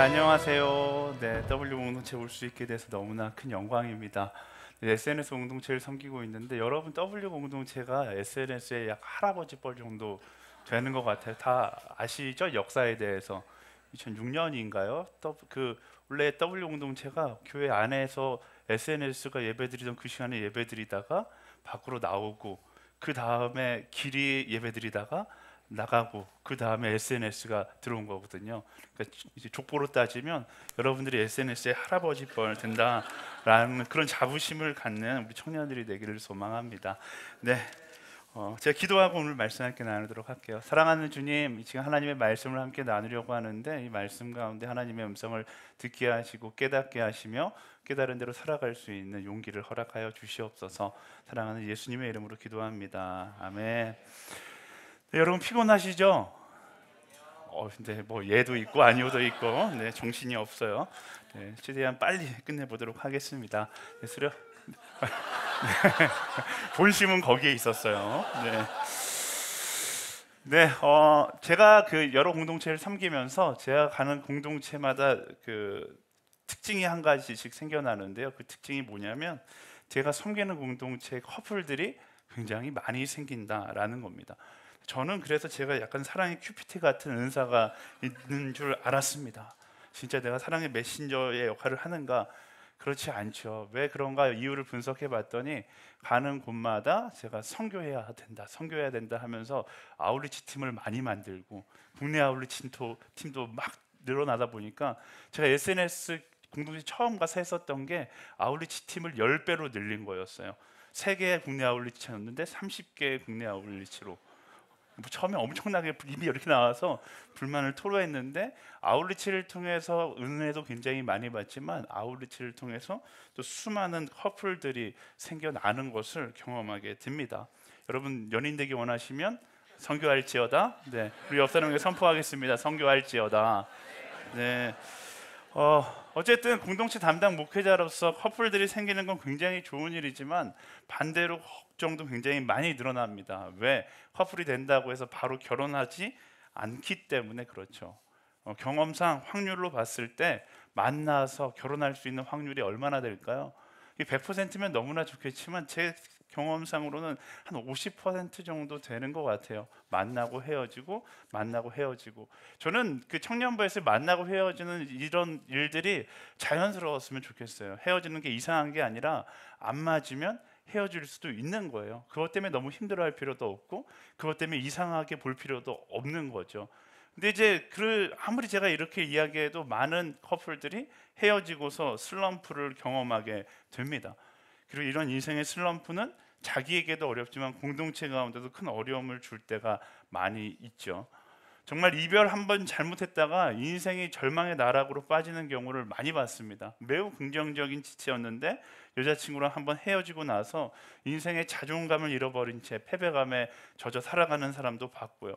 안녕하세요. 네, W 공동체 올 수 있게 돼서 너무나 큰 영광입니다. 네, SNS 공동체를 섬기고 있는데 여러분 W 공동체가 SNS의 약 할아버지 뻘 정도 되는 것 같아요. 다 아시죠? 역사에 대해서 2006년인가요? 원래 W 공동체가 교회 안에서 SNS가 예배드리던 그 시간에 예배드리다가 밖으로 나오고 그 다음에 길이 예배드리다가 나가고 그 다음에 SNS가 들어온 거거든요. 그러니까 이제 족보로 따지면 여러분들이 SNS의 할아버지 뻘 된다라는 그런 자부심을 갖는 우리 청년들이 되기를 소망합니다. 네, 제가 기도하고 오늘 말씀 함께 나누도록 할게요. 사랑하는 주님, 지금 하나님의 말씀을 함께 나누려고 하는데 이 말씀 가운데 하나님의 음성을 듣게 하시고 깨닫게 하시며 깨달은 대로 살아갈 수 있는 용기를 허락하여 주시옵소서. 사랑하는 예수님의 이름으로 기도합니다. 아멘. 네, 여러분 피곤하시죠? 근데 뭐 예도 있고 아니오도 있고 네, 정신이 없어요. 네, 최대한 빨리 끝내보도록 하겠습니다. 네, 본심은 거기에 있었어요. 네. 네, 제가 그 여러 공동체를 섬기면서 제가 가는 공동체마다 그 특징이 한 가지씩 생겨나는데요. 그 특징이 뭐냐면 제가 섬기는 공동체 커플들이 굉장히 많이 생긴다라는 겁니다. 저는 그래서 제가 약간 사랑의 큐피트 같은 은사가 있는 줄 알았습니다. 진짜 내가 사랑의 메신저의 역할을 하는가? 그렇지 않죠. 왜 그런가 이유를 분석해 봤더니 가는 곳마다 제가 선교해야 된다 하면서 아울리치 팀을 많이 만들고 국내 아울리치 팀도 막 늘어나다 보니까 제가 SNS 공동체 처음 가서 했었던 게 아울리치 팀을 10배로 늘린 거였어요. 3개의 국내 아울리치였는데 30개의 국내 아울리치로 처음에 엄청나게 입이 이렇게 나와서 불만을 토로했는데 아울리치를 통해서 은혜도 굉장히 많이 받지만 아울리치를 통해서 또 수많은 커플들이 생겨나는 것을 경험하게 됩니다. 여러분 연인 되기 원하시면 선교할지어다. 네, 우리 옆 사람에게 선포하겠습니다. 선교할지어다. 네. 어쨌든 공동체 담당 목회자로서 커플들이 생기는 건 굉장히 좋은 일이지만 반대로 걱정도 굉장히 많이 늘어납니다. 왜? 커플이 된다고 해서 바로 결혼하지 않기 때문에 그렇죠. 경험상 확률로 봤을 때 만나서 결혼할 수 있는 확률이 얼마나 될까요? 100%면 너무나 좋겠지만 제 경험상으로는 한 50% 정도 되는 것 같아요. 만나고 헤어지고 만나고 헤어지고. 저는 그 청년부에서 만나고 헤어지는 이런 일들이 자연스러웠으면 좋겠어요. 헤어지는 게 이상한 게 아니라 안 맞으면 헤어질 수도 있는 거예요. 그것 때문에 너무 힘들어할 필요도 없고 그것 때문에 이상하게 볼 필요도 없는 거죠. 근데 이제 아무리 제가 이렇게 이야기해도 많은 커플들이 헤어지고서 슬럼프를 경험하게 됩니다. 그리고 이런 인생의 슬럼프는 자기에게도 어렵지만 공동체 가운데도 큰 어려움을 줄 때가 많이 있죠. 정말 이별 한 번 잘못했다가 인생이 절망의 나락으로 빠지는 경우를 많이 봤습니다. 매우 긍정적인 지체였는데 여자친구랑 한번 헤어지고 나서 인생의 자존감을 잃어버린 채 패배감에 젖어 살아가는 사람도 봤고요.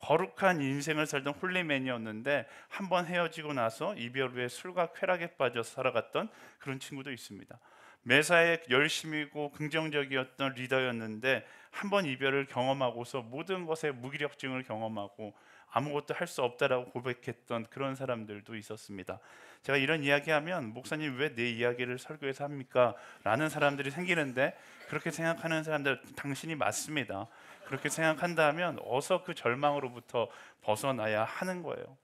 거룩한 인생을 살던 홀리맨이었는데 한번 헤어지고 나서 이별 후에 술과 쾌락에 빠져 살아갔던 그런 친구도 있습니다. 매사에 열심이고 긍정적이었던 리더였는데 한번 이별을 경험하고서 모든 것에 무기력증을 경험하고 아무것도 할 수 없다라고 고백했던 그런 사람들도 있었습니다. 제가 이런 이야기하면 목사님 왜 내 이야기를 설교에서 합니까? 라는 사람들이 생기는데 그렇게 생각하는 사람들 당신이 맞습니다. 그렇게 생각한다면 어서 그 절망으로부터 벗어나야 하는 거예요.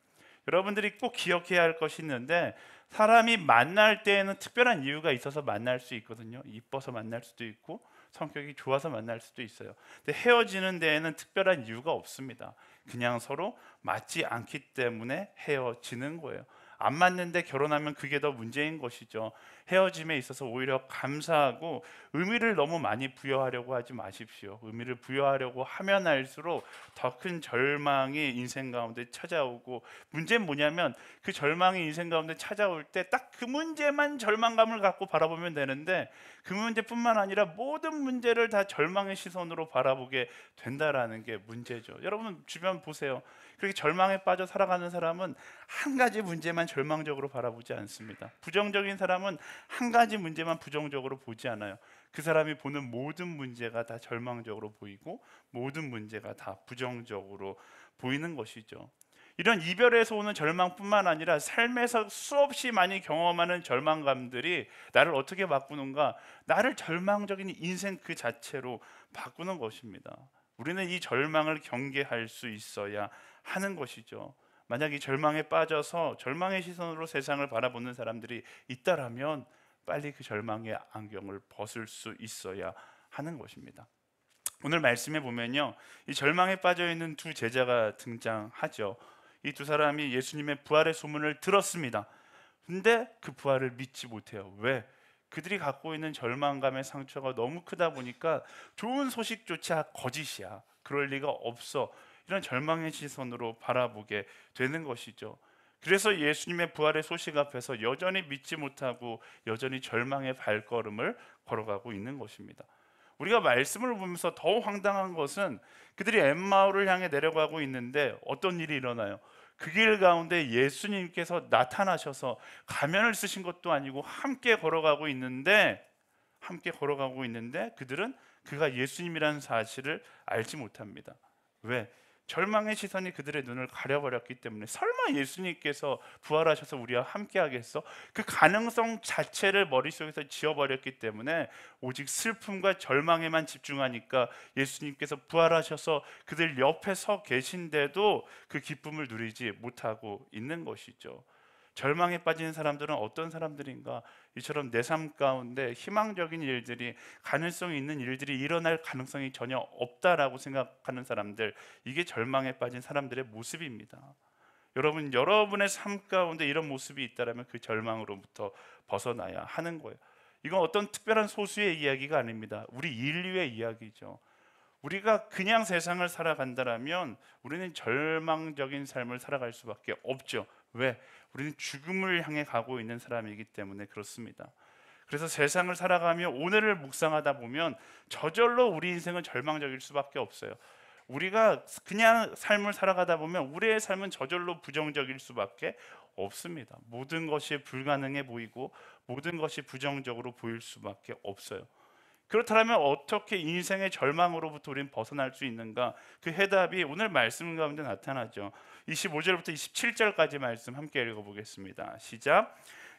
여러분들이 꼭 기억해야 할 것이 있는데 사람이 만날 때에는 특별한 이유가 있어서 만날 수 있거든요. 이뻐서 만날 수도 있고 성격이 좋아서 만날 수도 있어요. 근데 헤어지는 데에는 특별한 이유가 없습니다. 그냥 서로 맞지 않기 때문에 헤어지는 거예요. 안 맞는데 결혼하면 그게 더 문제인 것이죠. 헤어짐에 있어서 오히려 감사하고 의미를 너무 많이 부여하려고 하지 마십시오. 의미를 부여하려고 하면 할수록 더 큰 절망이 인생 가운데 찾아오고, 문제는 뭐냐면 그 절망이 인생 가운데 찾아올 때 딱 그 문제만 절망감을 갖고 바라보면 되는데 그 문제뿐만 아니라 모든 문제를 다 절망의 시선으로 바라보게 된다라는 게 문제죠. 여러분 주변 보세요. 그렇게 절망에 빠져 살아가는 사람은 한 가지 문제만 절망적으로 바라보지 않습니다. 부정적인 사람은 한 가지 문제만 부정적으로 보지 않아요. 그 사람이 보는 모든 문제가 다 절망적으로 보이고 모든 문제가 다 부정적으로 보이는 것이죠. 이런 이별에서 오는 절망뿐만 아니라 삶에서 수없이 많이 경험하는 절망감들이 나를 어떻게 바꾸는가? 나를 절망적인 인생 그 자체로 바꾸는 것입니다. 우리는 이 절망을 경계할 수 있어야 하는 것이죠. 만약 이 절망에 빠져서 절망의 시선으로 세상을 바라보는 사람들이 있다라면 빨리 그 절망의 안경을 벗을 수 있어야 하는 것입니다. 오늘 말씀에 보면요, 이 절망에 빠져 있는 두 제자가 등장하죠. 이 두 사람이 예수님의 부활의 소문을 들었습니다. 근데 그 부활을 믿지 못해요. 왜? 그들이 갖고 있는 절망감의 상처가 너무 크다 보니까 좋은 소식조차 거짓이야, 그럴 리가 없어, 이런 절망의 시선으로 바라보게 되는 것이죠. 그래서 예수님의 부활의 소식 앞에서 여전히 믿지 못하고 여전히 절망의 발걸음을 걸어가고 있는 것입니다. 우리가 말씀을 보면서 더 황당한 것은 그들이 엠마오를 향해 내려가고 있는데 어떤 일이 일어나요? 그 길 가운데 예수님께서 나타나셔서 가면을 쓰신 것도 아니고 함께 걸어가고 있는데 그들은 그가 예수님이라는 사실을 알지 못합니다. 왜? 절망의 시선이 그들의 눈을 가려버렸기 때문에. 설마 예수님께서 부활하셔서 우리와 함께 하겠어? 그 가능성 자체를 머릿속에서 지워버렸기 때문에 오직 슬픔과 절망에만 집중하니까 예수님께서 부활하셔서 그들 옆에 서 계신데도 그 기쁨을 누리지 못하고 있는 것이죠. 절망에 빠진 사람들은 어떤 사람들인가? 이처럼 내 삶 가운데 희망적인 일들이, 가능성이 있는 일들이 일어날 가능성이 전혀 없다라고 생각하는 사람들, 이게 절망에 빠진 사람들의 모습입니다. 여러분의 삶 가운데 이런 모습이 있다면 그 절망으로부터 벗어나야 하는 거예요. 이건 어떤 특별한 소수의 이야기가 아닙니다. 우리 인류의 이야기죠. 우리가 그냥 세상을 살아간다면 우리는 절망적인 삶을 살아갈 수밖에 없죠. 왜? 우리는 죽음을 향해 가고 있는 사람이기 때문에 그렇습니다. 그래서 세상을 살아가며 오늘을 묵상하다 보면 저절로 우리 인생은 절망적일 수밖에 없어요. 우리가 그냥 삶을 살아가다 보면 우리의 삶은 저절로 부정적일 수밖에 없습니다. 모든 것이 불가능해 보이고 모든 것이 부정적으로 보일 수밖에 없어요. 그렇다면 어떻게 인생의 절망으로부터 우리는 벗어날 수 있는가? 그 해답이 오늘 말씀 가운데 나타나죠. 25절부터 27절까지 말씀 함께 읽어보겠습니다. 시작.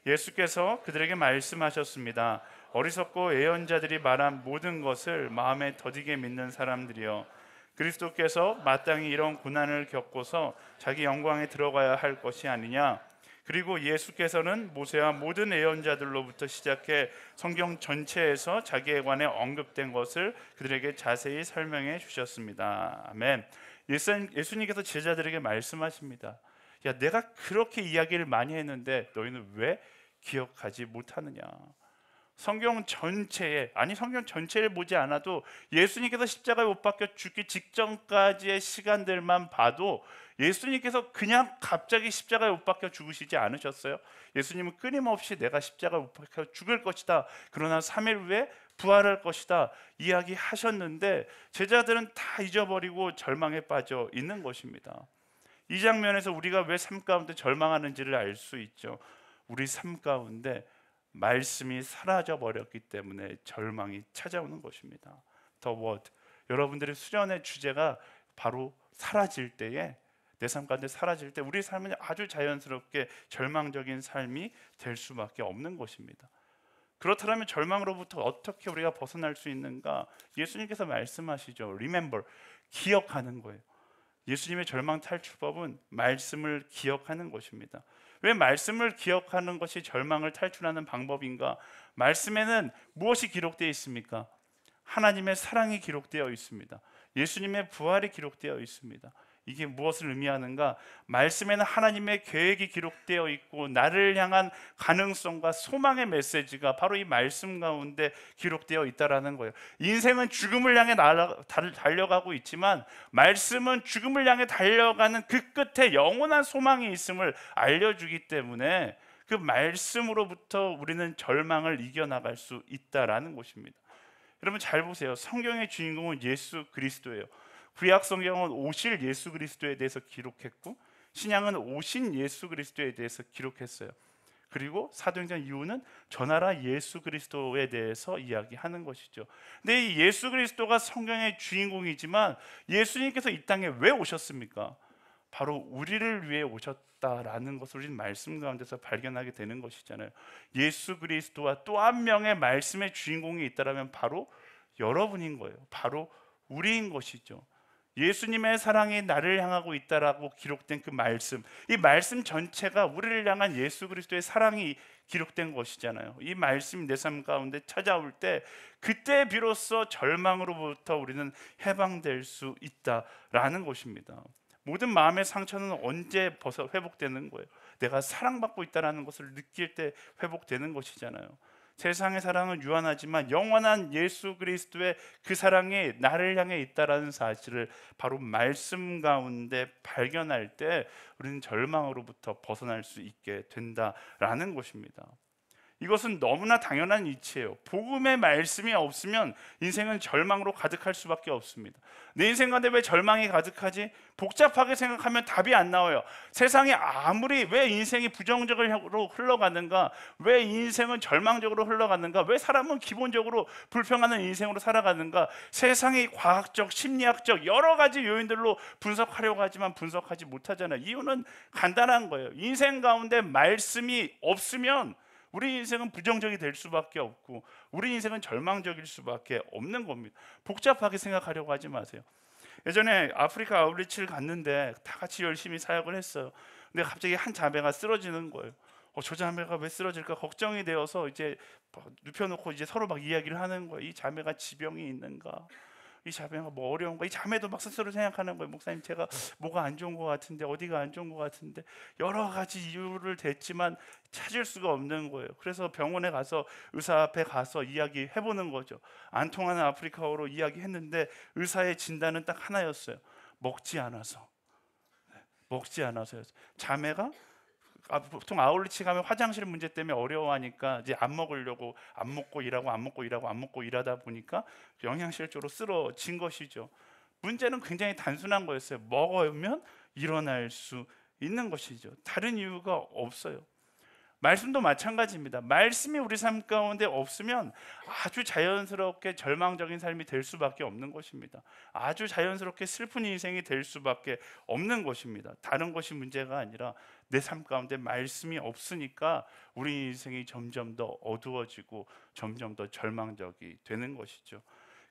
예수께서 그들에게 말씀하셨습니다. 어리석고 예언자들이 말한 모든 것을 마음에 더디게 믿는 사람들이여, 그리스도께서 마땅히 이런 고난을 겪고서 자기 영광에 들어가야 할 것이 아니냐? 그리고 예수께서는 모세와 모든 예언자들로부터 시작해 성경 전체에서 자기에 관해 언급된 것을 그들에게 자세히 설명해 주셨습니다. 아멘. 예수님께서 제자들에게 말씀하십니다. 야, 내가 그렇게 이야기를 많이 했는데 너희는 왜 기억하지 못하느냐? 성경 전체를 보지 않아도 예수님께서 십자가에 못 박혀 죽기 직전까지의 시간들만 봐도 예수님께서 그냥 갑자기 십자가에 못 박혀 죽으시지 않으셨어요. 예수님은 끊임없이 내가 십자가에 못 박혀 죽을 것이다, 그러나 3일 후에 부활할 것이다 이야기하셨는데 제자들은 다 잊어버리고 절망에 빠져 있는 것입니다. 이 장면에서 우리가 왜 삶 가운데 절망하는지를 알 수 있죠. 우리 삶 가운데 말씀이 사라져 버렸기 때문에 절망이 찾아오는 것입니다. The word. 여러분들의 수련의 주제가 바로 사라질 때에, 내 삶 가운데 사라질 때 우리 삶은 아주 자연스럽게 절망적인 삶이 될 수밖에 없는 것입니다. 그렇다면 절망으로부터 어떻게 우리가 벗어날 수 있는가? 예수님께서 말씀하시죠. Remember, 기억하는 거예요. 예수님의 절망 탈출법은 말씀을 기억하는 것입니다. 왜 말씀을 기억하는 것이 절망을 탈출하는 방법인가? 말씀에는 무엇이 기록되어 있습니까? 하나님의 사랑이 기록되어 있습니다. 예수님의 부활이 기록되어 있습니다. 이게 무엇을 의미하는가? 말씀에는 하나님의 계획이 기록되어 있고 나를 향한 가능성과 소망의 메시지가 바로 이 말씀 가운데 기록되어 있다라는 거예요. 인생은 죽음을 향해 달려가고 있지만 말씀은 죽음을 향해 달려가는 그 끝에 영원한 소망이 있음을 알려주기 때문에 그 말씀으로부터 우리는 절망을 이겨나갈 수 있다라는 것입니다. 여러분 잘 보세요. 성경의 주인공은 예수 그리스도예요. 구약 성경은 오실 예수 그리스도에 대해서 기록했고 신약은 오신 예수 그리스도에 대해서 기록했어요. 그리고 사도행전 이후는 전하라 예수 그리스도에 대해서 이야기하는 것이죠. 근데 이 예수 그리스도가 성경의 주인공이지만 예수님께서 이 땅에 왜 오셨습니까? 바로 우리를 위해 오셨다라는 것을 우리는 말씀 가운데서 발견하게 되는 것이잖아요. 예수 그리스도와 또 한 명의 말씀의 주인공이 있다라면 바로 여러분인 거예요. 바로 우리인 것이죠. 예수님의 사랑이 나를 향하고 있다라고 기록된 그 말씀, 이 말씀 전체가 우리를 향한 예수 그리스도의 사랑이 기록된 것이잖아요. 이 말씀이 내 삶 가운데 찾아올 때 그때 비로소 절망으로부터 우리는 해방될 수 있다라는 것입니다. 모든 마음의 상처는 언제 회복되는 거예요? 내가 사랑받고 있다는 것을 느낄 때 회복되는 것이잖아요. 세상의 사랑은 유한하지만 영원한 예수 그리스도의 그 사랑이 나를 향해 있다는 사실을 바로 말씀 가운데 발견할 때 우리는 절망으로부터 벗어날 수 있게 된다라는 것입니다. 이것은 너무나 당연한 이치예요. 복음의 말씀이 없으면 인생은 절망으로 가득할 수밖에 없습니다. 내 인생 가운데 왜 절망이 가득하지? 복잡하게 생각하면 답이 안 나와요. 세상에 아무리 왜 인생이 부정적으로 흘러가는가, 왜 인생은 절망적으로 흘러가는가, 왜 사람은 기본적으로 불평하는 인생으로 살아가는가, 세상의 과학적, 심리학적 여러 가지 요인들로 분석하려고 하지만 분석하지 못하잖아요. 이유는 간단한 거예요. 인생 가운데 말씀이 없으면 우리 인생은 부정적이 될 수밖에 없고 우리 인생은 절망적일 수밖에 없는 겁니다. 복잡하게 생각하려고 하지 마세요. 예전에 아프리카 아웃리치를 갔는데 다 같이 열심히 사역을 했어요. 근데 갑자기 한 자매가 쓰러지는 거예요. 저 자매가 왜 쓰러질까 걱정이 되어서 이제 눕혀놓고 이제 서로 막 이야기를 하는 거예요. 이 자매가 지병이 있는가? 이 자매가 뭐 어려운가? 이 자매도 막 스스로 생각하는 거예요. 목사님, 제가 뭐가 안 좋은 것 같은데, 어디가 안 좋은 것 같은데, 여러 가지 이유를 댔지만 찾을 수가 없는 거예요. 그래서 병원에 가서 의사 앞에 가서 이야기해 보는 거죠. 안 통하는 아프리카어로 이야기했는데 의사의 진단은 딱 하나였어요. 먹지 않아서. 먹지 않아서였어요. 자매가 보통 아울리치 가면 화장실 문제 때문에 어려워하니까 이제 안 먹으려고 안 먹고 일하고 안 먹고 일하고 안 먹고 일하다 보니까 영양실조로 쓰러진 것이죠. 문제는 굉장히 단순한 거였어요. 먹으면 일어날 수 있는 것이죠. 다른 이유가 없어요. 말씀도 마찬가지입니다. 말씀이 우리 삶 가운데 없으면 아주 자연스럽게 절망적인 삶이 될 수밖에 없는 것입니다. 아주 자연스럽게 슬픈 인생이 될 수밖에 없는 것입니다. 다른 것이 문제가 아니라 내 삶 가운데 말씀이 없으니까 우리 인생이 점점 더 어두워지고 점점 더 절망적이 되는 것이죠.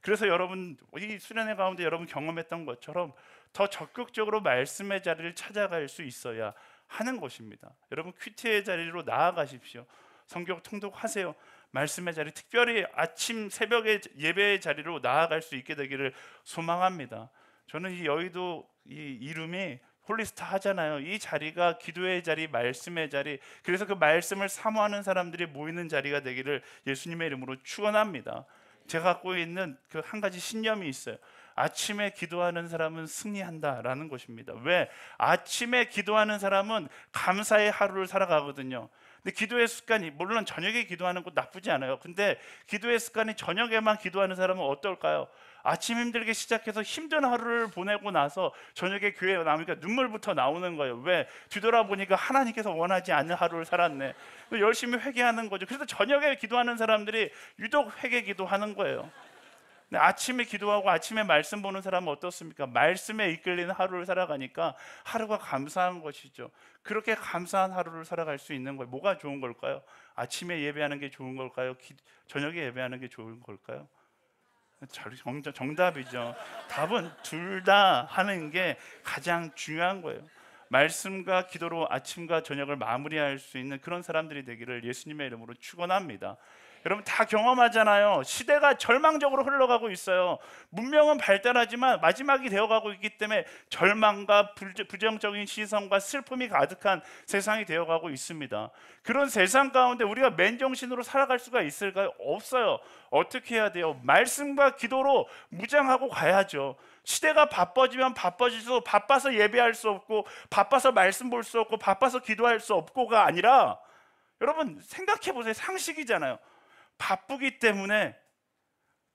그래서 여러분, 이 수련회 가운데 여러분 경험했던 것처럼 더 적극적으로 말씀의 자리를 찾아갈 수 있어야 하는 것입니다. 여러분, 큐티의 자리로 나아가십시오. 성경 통독하세요. 말씀의 자리, 특별히 아침 새벽의 예배의 자리로 나아갈 수 있게 되기를 소망합니다. 저는 이 여의도 이 이름이 홀리스타 하잖아요. 이 자리가 기도의 자리, 말씀의 자리, 그래서 그 말씀을 사모하는 사람들이 모이는 자리가 되기를 예수님의 이름으로 축원합니다. 제가 갖고 있는 그 한 가지 신념이 있어요. 아침에 기도하는 사람은 승리한다라는 것입니다. 왜? 아침에 기도하는 사람은 감사의 하루를 살아가거든요. 근데 기도의 습관이, 물론 저녁에 기도하는 것도 나쁘지 않아요. 근데 기도의 습관이 저녁에만 기도하는 사람은 어떨까요? 아침 힘들게 시작해서 힘든 하루를 보내고 나서 저녁에 교회에 나오니까 눈물부터 나오는 거예요. 왜? 뒤돌아보니까 하나님께서 원하지 않는 하루를 살았네. 열심히 회개하는 거죠. 그래서 저녁에 기도하는 사람들이 유독 회개 기도하는 거예요. 아침에 기도하고 아침에 말씀 보는 사람은 어떻습니까? 말씀에 이끌리는 하루를 살아가니까 하루가 감사한 것이죠. 그렇게 감사한 하루를 살아갈 수 있는 거예요. 뭐가 좋은 걸까요? 아침에 예배하는 게 좋은 걸까요? 저녁에 예배하는 게 좋은 걸까요? 정답이죠. 답은 둘 다 하는 게 가장 중요한 거예요. 말씀과 기도로 아침과 저녁을 마무리할 수 있는 그런 사람들이 되기를 예수님의 이름으로 축원합니다. 여러분 다 경험하잖아요. 시대가 절망적으로 흘러가고 있어요. 문명은 발달하지만 마지막이 되어가고 있기 때문에 절망과 부정적인 시선과 슬픔이 가득한 세상이 되어가고 있습니다. 그런 세상 가운데 우리가 맨정신으로 살아갈 수가 있을까요? 없어요. 어떻게 해야 돼요? 말씀과 기도로 무장하고 가야죠. 시대가 바빠지면 바빠질수록 바빠서 예배할 수 없고 바빠서 말씀 볼 수 없고 바빠서 기도할 수 없고가 아니라, 여러분 생각해 보세요. 상식이잖아요. 바쁘기 때문에,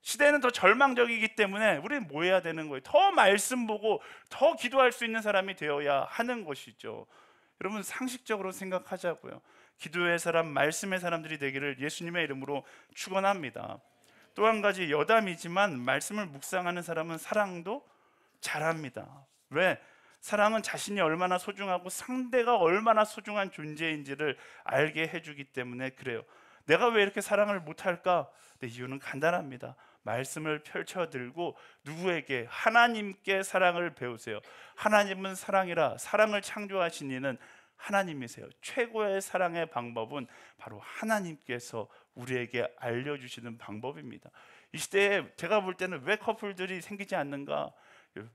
시대는 더 절망적이기 때문에 우리는 뭐 해야 되는 거예요? 더 말씀 보고 더 기도할 수 있는 사람이 되어야 하는 것이죠. 여러분 상식적으로 생각하자고요. 기도의 사람, 말씀의 사람들이 되기를 예수님의 이름으로 축원합니다. 또 한 가지, 여담이지만 말씀을 묵상하는 사람은 사랑도 잘합니다. 왜? 사랑은 자신이 얼마나 소중하고 상대가 얼마나 소중한 존재인지를 알게 해주기 때문에 그래요. 내가 왜 이렇게 사랑을 못할까? 네, 이유는 간단합니다. 말씀을 펼쳐들고 누구에게? 하나님께 사랑을 배우세요. 하나님은 사랑이라. 사랑을 창조하신 이는 하나님이세요. 최고의 사랑의 방법은 바로 하나님께서 우리에게 알려주시는 방법입니다. 이 시대에 제가 볼 때는 왜 커플들이 생기지 않는가?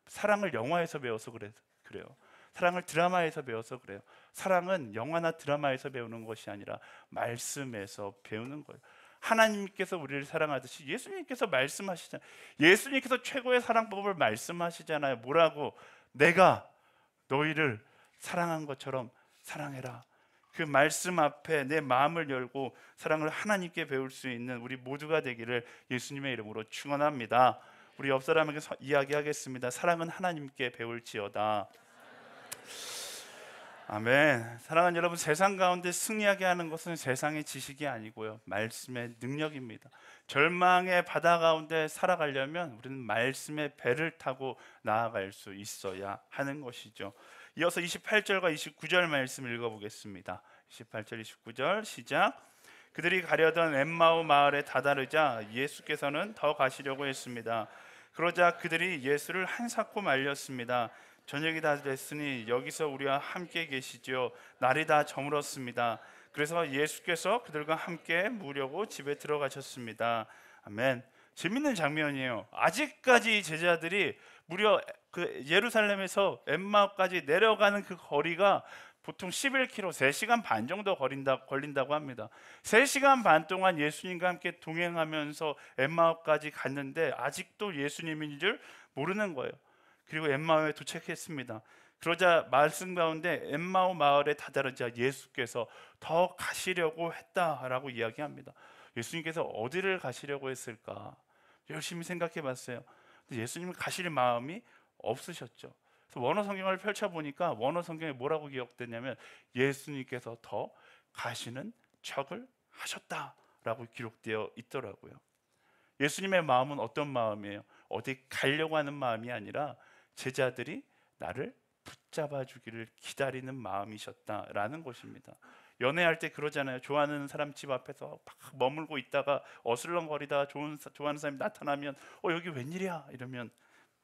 사랑을 영화에서 배워서 그래요. 사랑을 드라마에서 배워서 그래요. 사랑은 영화나 드라마에서 배우는 것이 아니라 말씀에서 배우는 거예요. 하나님께서 우리를 사랑하듯이 예수님께서 말씀하시잖아요. 예수님께서 최고의 사랑법을 말씀하시잖아요. 뭐라고? 내가 너희를 사랑한 것처럼 사랑해라. 그 말씀 앞에 내 마음을 열고 사랑을 하나님께 배울 수 있는 우리 모두가 되기를 예수님의 이름으로 축원합니다. 우리 옆 사람에게 이야기하겠습니다. 사랑은 하나님께 배울지어다. 아멘. 사랑하는 여러분, 세상 가운데 승리하게 하는 것은 세상의 지식이 아니고요, 말씀의 능력입니다. 절망의 바다 가운데 살아가려면 우리는 말씀의 배를 타고 나아갈 수 있어야 하는 것이죠. 이어서 28절과 29절 말씀 읽어보겠습니다. 28절 29절 시작. 그들이 가려던 엠마오 마을에 다다르자 예수께서는 더 가시려고 했습니다. 그러자 그들이 예수를 한사코 말렸습니다. 저녁이 다 됐으니 여기서 우리와 함께 계시지요. 날이 다 저물었습니다. 그래서 예수께서 그들과 함께 무려고 집에 들어가셨습니다. 아멘. 재밌는 장면이에요. 아직까지 제자들이 무려 그 예루살렘에서 엠마오까지 내려가는 그 거리가 보통 11km, 3시간 반 정도 걸린다고 합니다. 3시간 반 동안 예수님과 함께 동행하면서 엠마오까지 갔는데 아직도 예수님인 줄 모르는 거예요. 그리고 엠마오에 도착했습니다. 그러자 말씀 가운데 엠마오 마을에 다다르자 예수께서 더 가시려고 했다라고 이야기합니다. 예수님께서 어디를 가시려고 했을까? 열심히 생각해 봤어요. 예수님은 가실 마음이 없으셨죠. 그래서 원어 성경을 펼쳐보니까 원어 성경에 뭐라고 기록되냐면 예수님께서 더 가시는 척을 하셨다라고 기록되어 있더라고요. 예수님의 마음은 어떤 마음이에요? 어디 가려고 하는 마음이 아니라 제자들이 나를 붙잡아 주기를 기다리는 마음이셨다라는 것입니다. 연애할 때 그러잖아요. 좋아하는 사람 집 앞에서 막 머물고 있다가 어슬렁거리다가 좋아하는 사람이 나타나면 여기 웬일이야? 이러면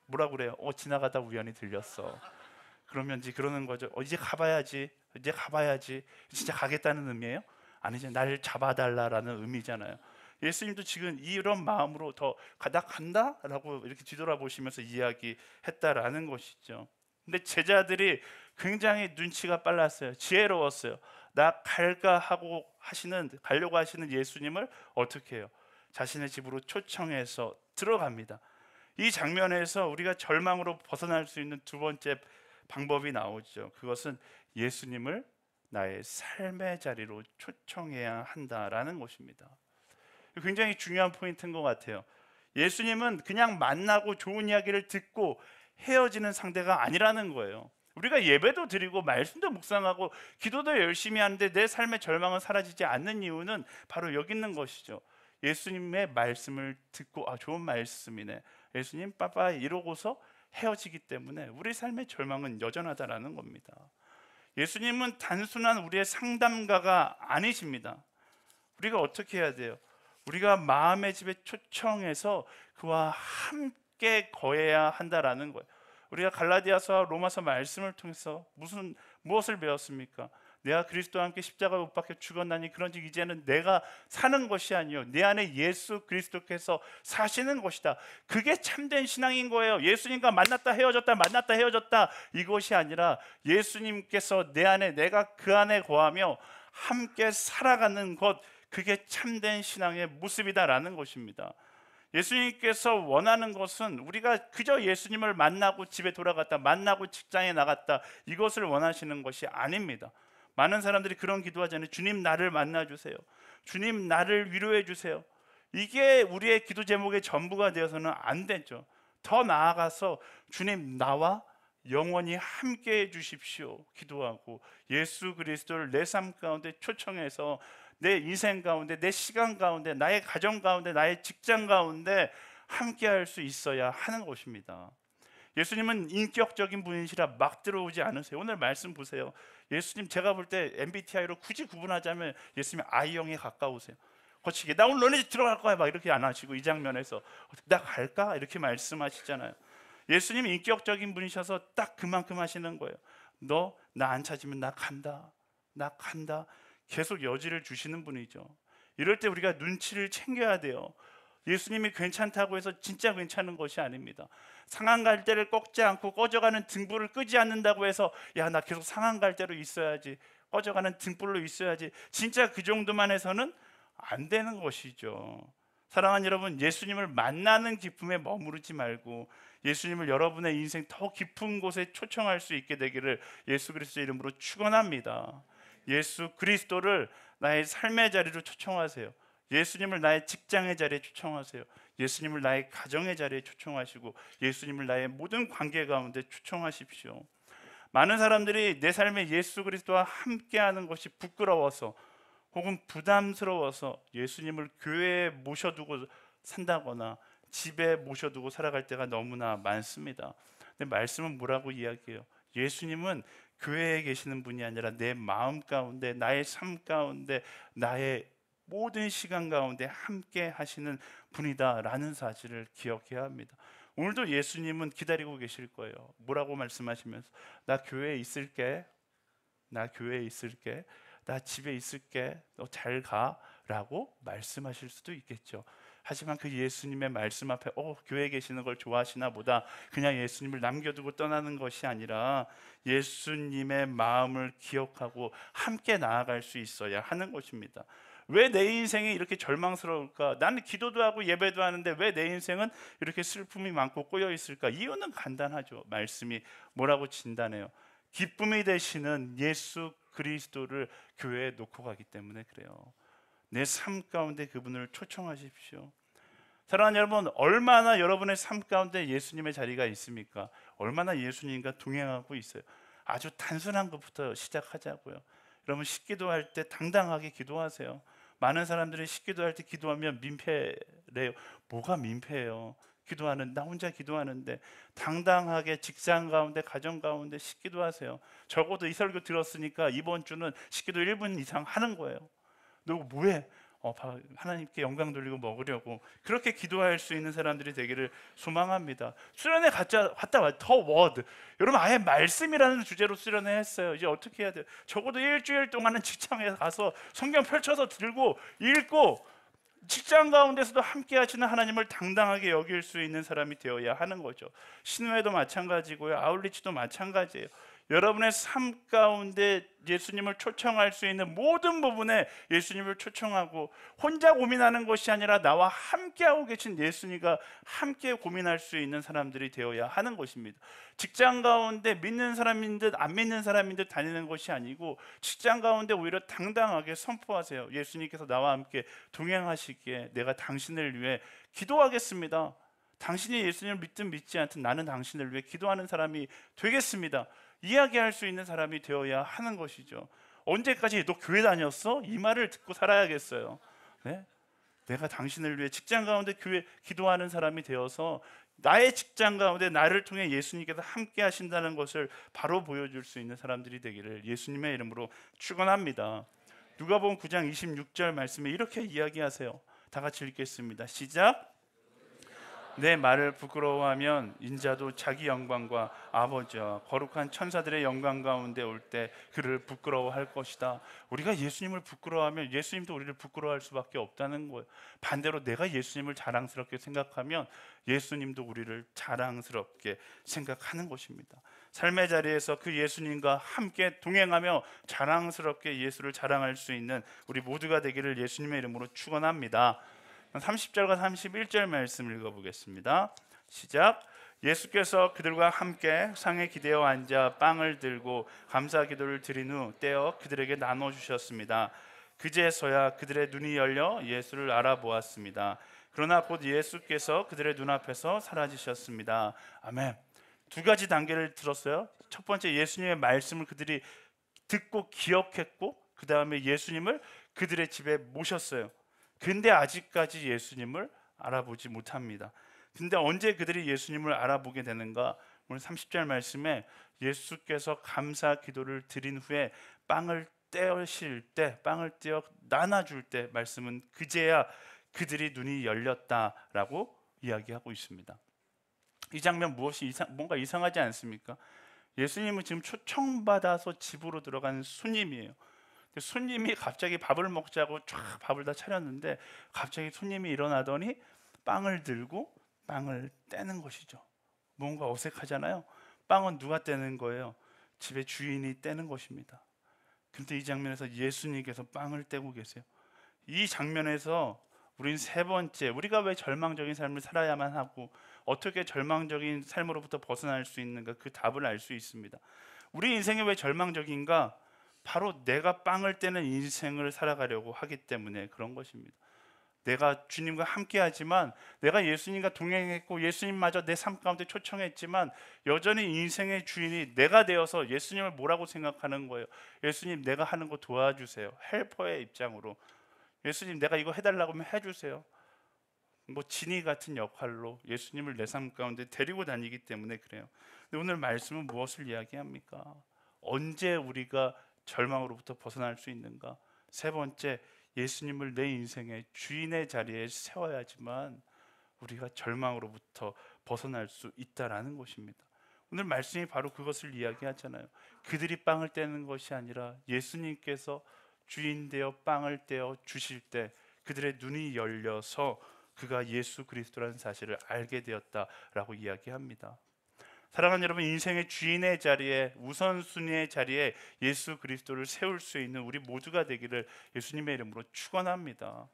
뭐라 그래요? 지나가다 우연히 들렸어. 그러면 이제 그러는 거죠. 이제 가봐야지. 진짜 가겠다는 의미예요? 아니죠. 날 잡아달라라는 의미잖아요. 예수님도 지금 이런 마음으로 더 간다라고 이렇게 뒤돌아보시면서 이야기했다라는 것이죠. 근데 제자들이 굉장히 눈치가 빨랐어요. 지혜로웠어요. 나 가려고 하시는 예수님을 어떻게 해요? 자신의 집으로 초청해서 들어갑니다. 이 장면에서 우리가 절망으로 벗어날 수 있는 두 번째 방법이 나오죠. 그것은 예수님을 나의 삶의 자리로 초청해야 한다라는 것입니다. 굉장히 중요한 포인트인 것 같아요. 예수님은 그냥 만나고 좋은 이야기를 듣고 헤어지는 상대가 아니라는 거예요. 우리가 예배도 드리고 말씀도 묵상하고 기도도 열심히 하는데 내 삶의 절망은 사라지지 않는 이유는 바로 여기 있는 것이죠. 예수님의 말씀을 듣고 좋은 말씀이네, 예수님 빠빠이 이러고서 헤어지기 때문에 우리 삶의 절망은 여전하다라는 겁니다. 예수님은 단순한 우리의 상담가가 아니십니다. 우리가 어떻게 해야 돼요? 우리가 마음의 집에 초청해서 그와 함께 거해야 한다라는 거예요. 우리가 갈라디아서와 로마서 말씀을 통해서 무엇을 배웠습니까? 내가 그리스도와 함께 십자가에 못 박혀 죽었나니 그런즉 이제는 내가 사는 것이 아니요 내 안에 예수 그리스도께서 사시는 것이다. 그게 참된 신앙인 거예요. 예수님과 만났다 헤어졌다 이것이 아니라 예수님께서 내 안에, 내가 그 안에 거하며 함께 살아가는 것, 그게 참된 신앙의 모습이다라는 것입니다. 예수님께서 원하는 것은 우리가 그저 예수님을 만나고 집에 돌아갔다, 만나고 직장에 나갔다, 이것을 원하시는 것이 아닙니다. 많은 사람들이 그런 기도하잖아요. 주님 나를 만나주세요. 주님 나를 위로해 주세요. 이게 우리의 기도 제목의 전부가 되어서는 안 되죠. 더 나아가서 주님 나와 영원히 함께해 주십시오 기도하고 예수 그리스도를 내 삶 가운데 초청해서 내 인생 가운데, 내 시간 가운데, 나의 가정 가운데, 나의 직장 가운데 함께할 수 있어야 하는 것입니다. 예수님은 인격적인 분이시라 막 들어오지 않으세요. 오늘 말씀 보세요. 예수님 제가 볼 때 MBTI로 굳이 구분하자면 예수님 I형에 가까우세요. 거치게 나 오늘 너네 집 들어갈 거야 막 이렇게 안 하시고, 이 장면에서 나 갈까 이렇게 말씀하시잖아요. 예수님이 인격적인 분이셔서 딱 그만큼 하시는 거예요. 너 나 안 찾으면 나 간다, 나 간다. 계속 여지를 주시는 분이죠. 이럴 때 우리가 눈치를 챙겨야 돼요. 예수님이 괜찮다고 해서 진짜 괜찮은 것이 아닙니다. 상한 갈대를 꺾지 않고 꺼져가는 등불을 끄지 않는다고 해서 야 나 계속 상한 갈대로 있어야지, 꺼져가는 등불로 있어야지, 진짜 그 정도만 해서는 안 되는 것이죠. 사랑하는 여러분, 예수님을 만나는 기쁨에 머무르지 말고 예수님을 여러분의 인생 더 깊은 곳에 초청할 수 있게 되기를 예수 그리스도의 이름으로 축원합니다. 예수 그리스도를 나의 삶의 자리로 초청하세요. 예수님을 나의 직장의 자리에 초청하세요. 예수님을 나의 가정의 자리에 초청하시고 예수님을 나의 모든 관계 가운데 초청하십시오. 많은 사람들이 내 삶에 예수 그리스도와 함께하는 것이 부끄러워서 혹은 부담스러워서 예수님을 교회에 모셔두고 산다거나 집에 모셔두고 살아갈 때가 너무나 많습니다. 근데 말씀은 뭐라고 이야기해요? 예수님은 교회에 계시는 분이 아니라 내 마음 가운데, 나의 삶 가운데, 나의 모든 시간 가운데 함께 하시는 분이다라는 사실을 기억해야 합니다. 오늘도 예수님은 기다리고 계실 거예요. 뭐라고 말씀하시면서 나 교회에 있을게, 나 교회에 있을게, 나 집에 있을게, 너 잘 가라고 말씀하실 수도 있겠죠. 하지만 그 예수님의 말씀 앞에 교회에 계시는 걸 좋아하시나 보다, 그냥 예수님을 남겨두고 떠나는 것이 아니라 예수님의 마음을 기억하고 함께 나아갈 수 있어야 하는 것입니다. 왜 내 인생이 이렇게 절망스러울까? 나는 기도도 하고 예배도 하는데 왜 내 인생은 이렇게 슬픔이 많고 꼬여 있을까? 이유는 간단하죠. 말씀이 뭐라고 진단해요? 기쁨이 되시는 예수 그리스도를 교회에 놓고 가기 때문에 그래요. 내 삶 가운데 그분을 초청하십시오. 사랑하는 여러분, 얼마나 여러분의 삶 가운데 예수님의 자리가 있습니까? 얼마나 예수님과 동행하고 있어요? 아주 단순한 것부터 시작하자고요. 여러분, 식기도할 때 당당하게 기도하세요. 많은 사람들이 식기도할 때 기도하면 민폐래요. 뭐가 민폐예요? 나 혼자 기도하는데 당당하게 직장 가운데, 가정 가운데 식기도하세요. 적어도 이 설교 들었으니까 이번 주는 식기도 1분 이상 하는 거예요. 너 뭐해? 하나님께 영광 돌리고 먹으려고. 그렇게 기도할 수 있는 사람들이 되기를 소망합니다. 수련회 갔다 와. 더 워드. 여러분, 아예 말씀이라는 주제로 수련회 했어요. 이제 어떻게 해야 돼요? 적어도 일주일 동안은 직장에 가서 성경 펼쳐서 들고 읽고 직장 가운데서도 함께 하시는 하나님을 당당하게 여길 수 있는 사람이 되어야 하는 거죠. 신회도 마찬가지고요. 아울리치도 마찬가지예요. 여러분의 삶 가운데 예수님을 초청할 수 있는 모든 부분에 예수님을 초청하고 혼자 고민하는 것이 아니라 나와 함께하고 계신 예수님과 함께 고민할 수 있는 사람들이 되어야 하는 것입니다. 직장 가운데 믿는 사람인 듯 안 믿는 사람인 듯 다니는 것이 아니고 직장 가운데 오히려 당당하게 선포하세요. 예수님께서 나와 함께 동행하시기에 내가 당신을 위해 기도하겠습니다. 당신이 예수님을 믿든 믿지 않든 나는 당신을 위해 기도하는 사람이 되겠습니다. 이야기할 수 있는 사람이 되어야 하는 것이죠. 언제까지 너 교회 다녔어? 이 말을 듣고 살아야겠어요. 네? 내가 당신을 위해 직장 가운데 기도하는 사람이 되어서 나의 직장 가운데 나를 통해 예수님께서 함께 하신다는 것을 바로 보여줄 수 있는 사람들이 되기를 예수님의 이름으로 축원합니다. 누가복음 9장 26절 말씀에 이렇게 이야기하세요. 다 같이 읽겠습니다. 시작. 내 말을 부끄러워하면 인자도 자기 영광과 아버지와 거룩한 천사들의 영광 가운데 올 때 그를 부끄러워할 것이다. 우리가 예수님을 부끄러워하면 예수님도 우리를 부끄러워할 수밖에 없다는 거예요. 반대로 내가 예수님을 자랑스럽게 생각하면 예수님도 우리를 자랑스럽게 생각하는 것입니다. 삶의 자리에서 그 예수님과 함께 동행하며 자랑스럽게 예수를 자랑할 수 있는 우리 모두가 되기를 예수님의 이름으로 축원합니다. 30절과 31절 말씀 읽어보겠습니다. 시작. 예수께서 그들과 함께 상에 기대어 앉아 빵을 들고 감사 기도를 드린 후 떼어 그들에게 나눠주셨습니다. 그제서야 그들의 눈이 열려 예수를 알아보았습니다. 그러나 곧 예수께서 그들의 눈앞에서 사라지셨습니다. 아멘. 두 가지 단계를 들었어요. 첫 번째, 예수님의 말씀을 그들이 듣고 기억했고, 그 다음에 예수님을 그들의 집에 모셨어요. 근데 아직까지 예수님을 알아보지 못합니다. 근데 언제 그들이 예수님을 알아보게 되는가? 오늘 30절 말씀에 예수께서 감사 기도를 드린 후에 빵을 떼실 때, 빵을 떼어 나눠줄 때 말씀은 그제야 그들이 눈이 열렸다라고 이야기하고 있습니다. 이 장면 무엇이 뭔가 이상하지 않습니까? 예수님은 지금 초청받아서 집으로 들어간 손님이에요. 손님이 갑자기 밥을 먹자고 쫙 밥을 다 차렸는데 갑자기 손님이 일어나더니 빵을 들고 빵을 떼는 것이죠. 뭔가 어색하잖아요. 빵은 누가 떼는 거예요? 집의 주인이 떼는 것입니다. 그런데 이 장면에서 예수님께서 빵을 떼고 계세요. 이 장면에서 우린 세 번째, 우리가 왜 절망적인 삶을 살아야만 하고 어떻게 절망적인 삶으로부터 벗어날 수 있는가, 그 답을 알 수 있습니다. 우리 인생이 왜 절망적인가? 바로 내가 빵을 떼는 인생을 살아가려고 하기 때문에 그런 것입니다. 내가 주님과 함께 하지만, 내가 예수님과 동행했고 예수님마저 내 삶 가운데 초청했지만 여전히 인생의 주인이 내가 되어서 예수님을 뭐라고 생각하는 거예요? 예수님, 내가 하는 거 도와주세요. 헬퍼의 입장으로, 예수님 내가 이거 해달라고 하면 해주세요. 뭐 지니 같은 역할로 예수님을 내 삶 가운데 데리고 다니기 때문에 그래요. 근데 오늘 말씀은 무엇을 이야기합니까? 언제 우리가 절망으로부터 벗어날 수 있는가? 세 번째, 예수님을 내 인생의 주인의 자리에 세워야지만 우리가 절망으로부터 벗어날 수 있다라는 것입니다. 오늘 말씀이 바로 그것을 이야기하잖아요. 그들이 빵을 떼는 것이 아니라 예수님께서 주인 되어 빵을 떼어 주실 때 그들의 눈이 열려서 그가 예수 그리스도라는 사실을 알게 되었다라고 이야기합니다. 사랑하는 여러분, 인생의 주인의 자리에, 우선순위의 자리에 예수 그리스도를 세울 수 있는 우리 모두가 되기를 예수님의 이름으로 축원합니다.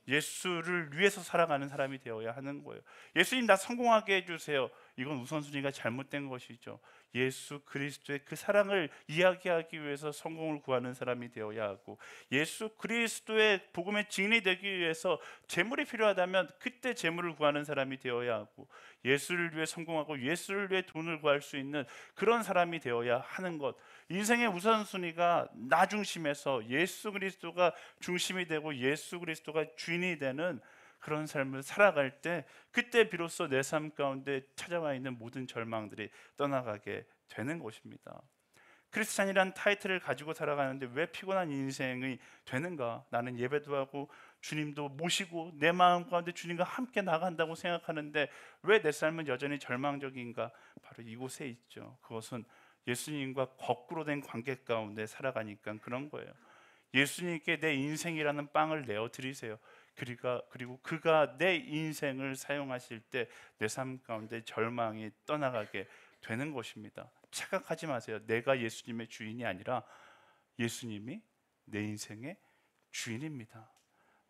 예수를 위해서 살아가는 사람이 되어야 하는 거예요. 예수님 나 성공하게 해주세요. 이건 우선순위가 잘못된 것이죠. 예수 그리스도의 그 사랑을 이야기하기 위해서 성공을 구하는 사람이 되어야 하고, 예수 그리스도의 복음의 증인이 되기 위해서 재물이 필요하다면 그때 재물을 구하는 사람이 되어야 하고, 예수를 위해 성공하고 예수를 위해 돈을 구할 수 있는 그런 사람이 되어야 하는 것. 인생의 우선순위가 나 중심에서 예수 그리스도가 중심이 되고 예수 그리스도가 주인이 되는 그런 삶을 살아갈 때, 그때 비로소 내 삶 가운데 찾아와 있는 모든 절망들이 떠나가게 되는 것입니다. 크리스찬이란 타이틀을 가지고 살아가는데 왜 피곤한 인생이 되는가? 나는 예배도 하고 주님도 모시고 내 마음 가운데 주님과 함께 나간다고 생각하는데 왜 내 삶은 여전히 절망적인가? 바로 이곳에 있죠. 그것은 예수님과 거꾸로 된 관계 가운데 살아가니까 그런 거예요. 예수님께 내 인생이라는 빵을 내어 드리세요. 그리고 그가 내 인생을 사용하실 때 내 삶 가운데 절망이 떠나가게 되는 것입니다. 착각하지 마세요. 내가 예수님의 주인이 아니라 예수님이 내 인생의 주인입니다.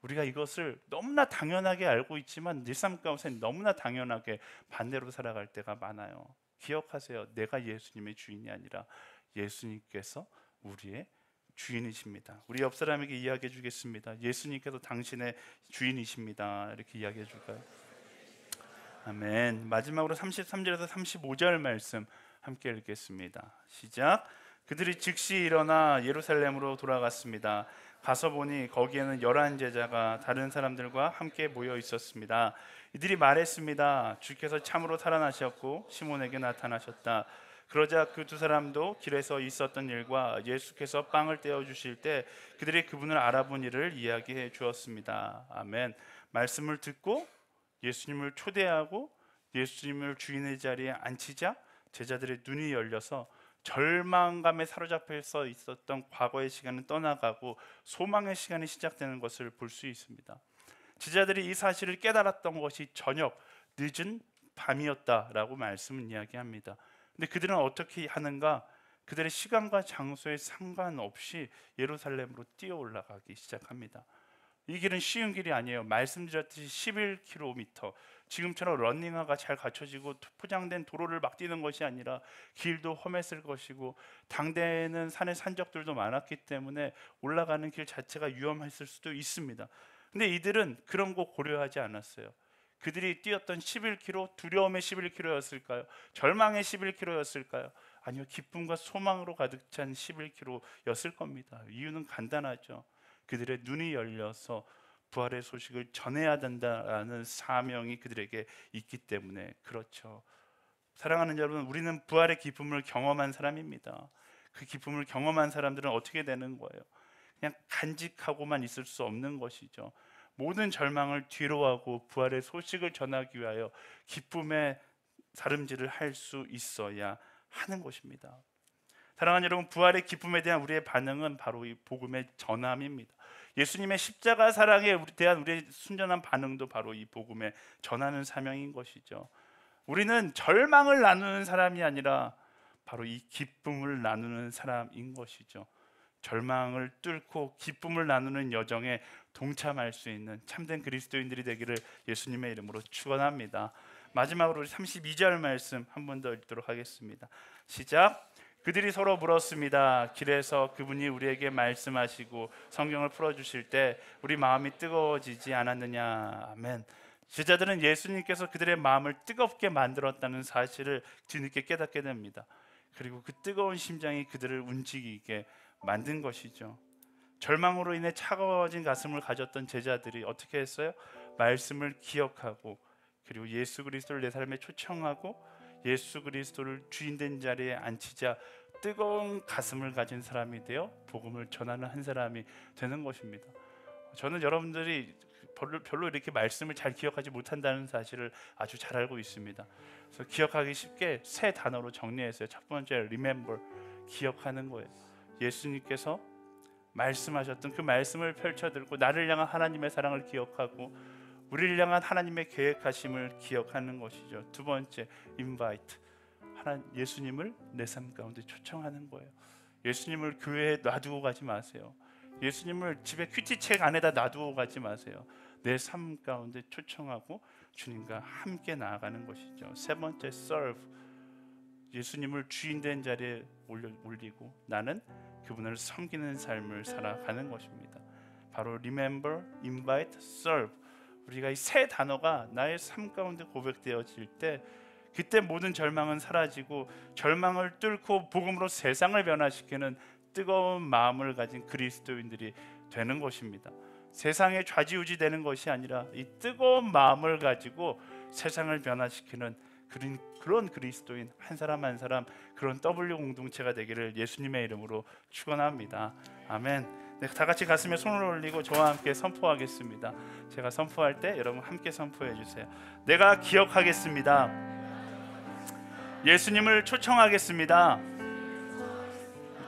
우리가 이것을 너무나 당연하게 알고 있지만 내 삶 가운데 너무나 당연하게 반대로 살아갈 때가 많아요. 기억하세요. 내가 예수님의 주인이 아니라 예수님께서 우리의 주인이십니다. 우리 옆 사람에게 이야기해 주겠습니다. 예수님께서 당신의 주인이십니다. 이렇게 이야기해 줄까요? 아멘. 마지막으로 33절에서 35절 말씀 함께 읽겠습니다. 시작. 그들이 즉시 일어나 예루살렘으로 돌아갔습니다. 가서 보니 거기에는 11 제자가 다른 사람들과 함께 모여 있었습니다. 이들이 말했습니다. 주께서 참으로 살아나셨고 시몬에게 나타나셨다. 그러자 그 두 사람도 길에서 있었던 일과 예수께서 빵을 떼어 주실 때 그들이 그분을 알아본 일을 이야기해 주었습니다. 아멘. 말씀을 듣고 예수님을 초대하고 예수님을 주인의 자리에 앉히자 제자들의 눈이 열려서 절망감에 사로잡혀 있었던 과거의 시간은 떠나가고 소망의 시간이 시작되는 것을 볼 수 있습니다. 제자들이 이 사실을 깨달았던 것이 저녁 늦은 밤이었다라고 말씀은 이야기합니다. 근데 그들은 어떻게 하는가? 그들의 시간과 장소에 상관없이 예루살렘으로 뛰어 올라가기 시작합니다. 이 길은 쉬운 길이 아니에요. 말씀드렸듯이 11km, 지금처럼 러닝화가 잘 갖춰지고 포장된 도로를 막 뛰는 것이 아니라 길도 험했을 것이고 당대에는 산의 산적들도 많았기 때문에 올라가는 길 자체가 위험했을 수도 있습니다. 근데 이들은 그런 거 고려하지 않았어요. 그들이 뛰었던 11km, 두려움의 11km였을까요? 절망의 11km였을까요? 아니요, 기쁨과 소망으로 가득 찬 11km였을 겁니다. 이유는 간단하죠. 그들의 눈이 열려서 부활의 소식을 전해야 된다라는 사명이 그들에게 있기 때문에 그렇죠. 사랑하는 여러분, 우리는 부활의 기쁨을 경험한 사람입니다. 그 기쁨을 경험한 사람들은 어떻게 되는 거예요? 그냥 간직하고만 있을 수 없는 것이죠. 모든 절망을 뒤로하고 부활의 소식을 전하기 위하여 기쁨의 다름질을 할 수 있어야 하는 것입니다. 사랑하는 여러분, 부활의 기쁨에 대한 우리의 반응은 바로 이 복음의 전함입니다. 예수님의 십자가 사랑에 대한 우리의 순전한 반응도 바로 이 복음의 전하는 사명인 것이죠. 우리는 절망을 나누는 사람이 아니라 바로 이 기쁨을 나누는 사람인 것이죠. 절망을 뚫고 기쁨을 나누는 여정에 동참할 수 있는 참된 그리스도인들이 되기를 예수님의 이름으로 축원합니다. 마지막으로 32절 말씀 한 번 더 읽도록 하겠습니다. 시작. 그들이 서로 물었습니다. 길에서 그분이 우리에게 말씀하시고 성경을 풀어주실 때 우리 마음이 뜨거워지지 않았느냐. 아멘. 제자들은 예수님께서 그들의 마음을 뜨겁게 만들었다는 사실을 뒤늦게 깨닫게 됩니다. 그리고 그 뜨거운 심장이 그들을 움직이게 만든 것이죠. 절망으로 인해 차가워진 가슴을 가졌던 제자들이 어떻게 했어요? 말씀을 기억하고 그리고 예수 그리스도를 내 삶에 초청하고 예수 그리스도를 주인된 자리에 앉히자 뜨거운 가슴을 가진 사람이 되어 복음을 전하는 한 사람이 되는 것입니다. 저는 여러분들이 별로 이렇게 말씀을 잘 기억하지 못한다는 사실을 아주 잘 알고 있습니다. 그래서 기억하기 쉽게 세 단어로 정리했어요. 첫 번째, remember, 기억하는 거예요. 예수님께서 말씀하셨던 그 말씀을 펼쳐들고 나를 향한 하나님의 사랑을 기억하고 우리를 향한 하나님의 계획하심을 기억하는 것이죠. 두 번째, invite, 예수님을 내 삶 가운데 초청하는 거예요. 예수님을 교회에 놔두고 가지 마세요. 예수님을 집에 큐티책 안에다 놔두고 가지 마세요. 내 삶 가운데 초청하고 주님과 함께 나아가는 것이죠. 세 번째, serve, 예수님을 주인된 자리에 올리고 나는 그분을 섬기는 삶을 살아가는 것입니다. 바로 remember, invite, serve, 우리가 이 세 단어가 나의 삶 가운데 고백되어질 때 그때 모든 절망은 사라지고 절망을 뚫고 복음으로 세상을 변화시키는 뜨거운 마음을 가진 그리스도인들이 되는 것입니다. 세상에 좌지우지 되는 것이 아니라 이 뜨거운 마음을 가지고 세상을 변화시키는 그런 그리스도인 한 사람 한 사람, 그런 W 공동체가 되기를 예수님의 이름으로 축원합니다. 아멘. 네, 다 같이 가슴에 손을 올리고 저와 함께 선포하겠습니다. 제가 선포할 때 여러분 함께 선포해 주세요. 내가 기억하겠습니다. 예수님을 초청하겠습니다.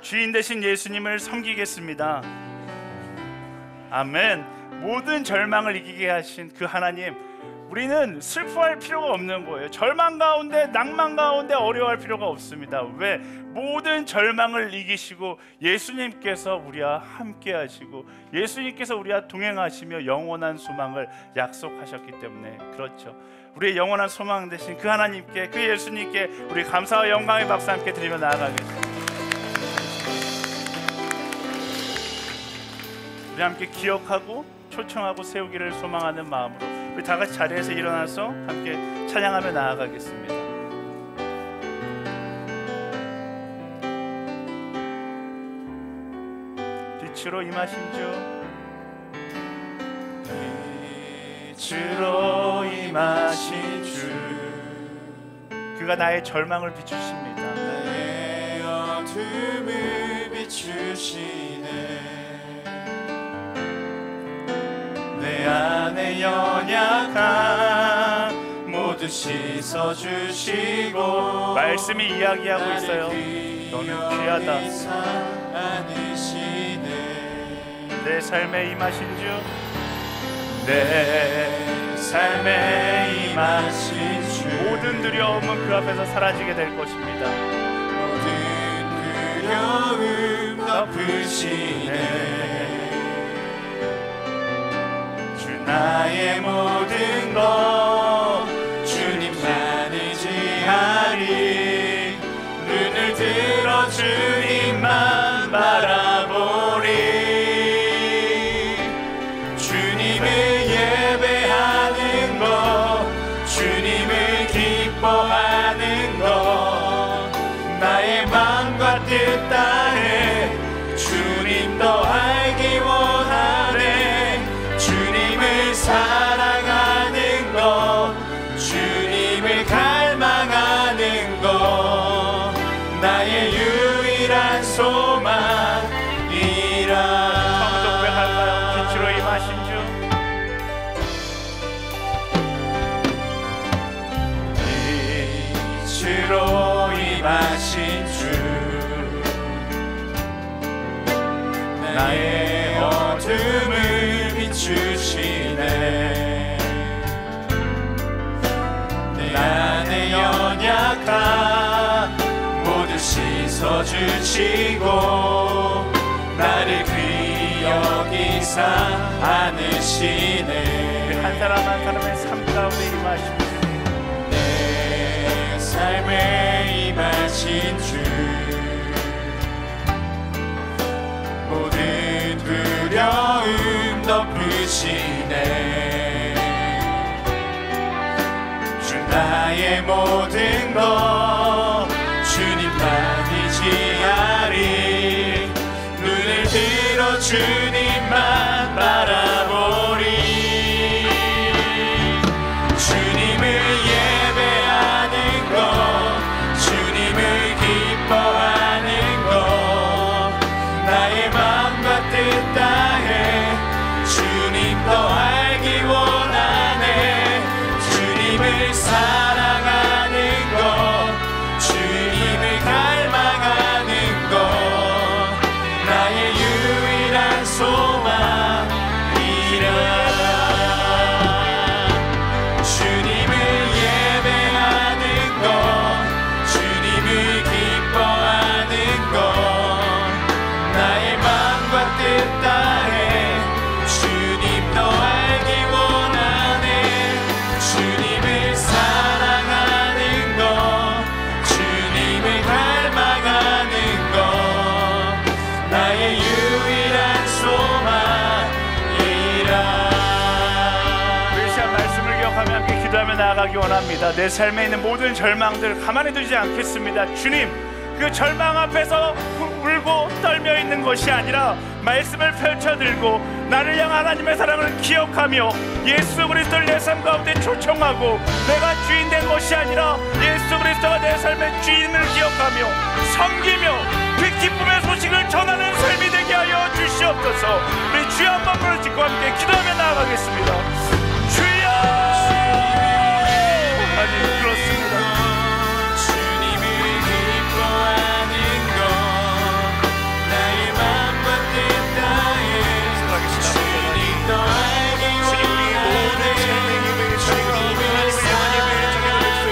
주인 되신 예수님을 섬기겠습니다. 아멘. 모든 절망을 이기게 하신 그 하나님, 우리는 슬퍼할 필요가 없는 거예요. 절망 가운데, 낭만 가운데 어려워할 필요가 없습니다. 왜? 모든 절망을 이기시고 예수님께서 우리와 함께 하시고 예수님께서 우리와 동행하시며 영원한 소망을 약속하셨기 때문에 그렇죠. 우리의 영원한 소망 되신 그 하나님께, 그 예수님께 우리 감사와 영광의 박수 함께 드리며 나아가겠습니다. 우리 함께 기억하고 초청하고 세우기를 소망하는 마음으로 우리 다 같이 자리에서 일어나서 함께 찬양하며 나아가겠습니다. 빛으로 임하신 주, 빛으로 임하신 주, 그가 나의 절망을 비추십니다. 나의 어둠을 비추시네. 내 안에 연약함 모두 씻어주시고 말씀이 이야기하고 있어요. 너는 귀하다. 내 삶에 임하신 주, 내 삶에 임하신 주, 모든 두려움은 그 앞에서 사라지게 될 것입니다. 모든 두려움 덮으시네. 나의 모든 것 주님만 의지하리. 눈을 들어 주님만 바라보리. 주님을 예배하는 것, 주님을 기뻐하는 것, 나의 마음과 뜻 다해 주님 더 알기 원하네. 사랑하는 것, 주님을 갈망하는 임하신 주, 빛으로 임하신 주, 나의 어둠을 비추시네. 내 안에 연약한 모두 씻어주시고 나를 귀히 여기사 안으시네. 한 사람 한 사람의 삶 가운데 임하신 주, 내 삶에 임하신 주, 모든 두려움 덮으시네. 주 나의 모든 것 주님만 의지하리. 눈을 들어 주님만 바라보리. 주님을 예배하는 것, 주님을 기뻐하는 것, 나의 마음과 뜻 다해 주님 더 알기 원하네. 주님을 사랑하는 것, 주님을 닮아가는 것, 나의 유일한 소망이라. 주님을 예배하는 것, 주님을 기뻐하는 것, 나의 마음과 뜻 다해 주님 더 알기 원하네. 주님을 사랑하는 것, 주님을 닮아가는 것, 나의 유일한 소망이라. 우리 시간 말씀을 기억하며 함께 기도하며 나아가기 원합니다. 내 삶에 있는 모든 절망들 가만히 두지 않겠습니다. 주님, 그 절망 앞에서 울고 떨며 있는 것이 아니라 말씀을 펼쳐들고 나를 향한 하나님의 사랑을 기억하며 예수 그리스도를 내 삶 가운데 초청하고 내가 주인 된 것이 아니라 예수 그리스도가 내 삶의 주인을 기억하며 섬기며 그 기쁨의 소식을 전하는 삶이 되게 하여 주시옵소서. 우리 주여 한번 부르짖고 함께 기도하며 나아가겠습니다. 주여! 아니 그렇습니다. 주님을 기뻐하는 것, 나의 마음과 뜻 다해 주님 더 알기 원하네. 주님을 사랑하는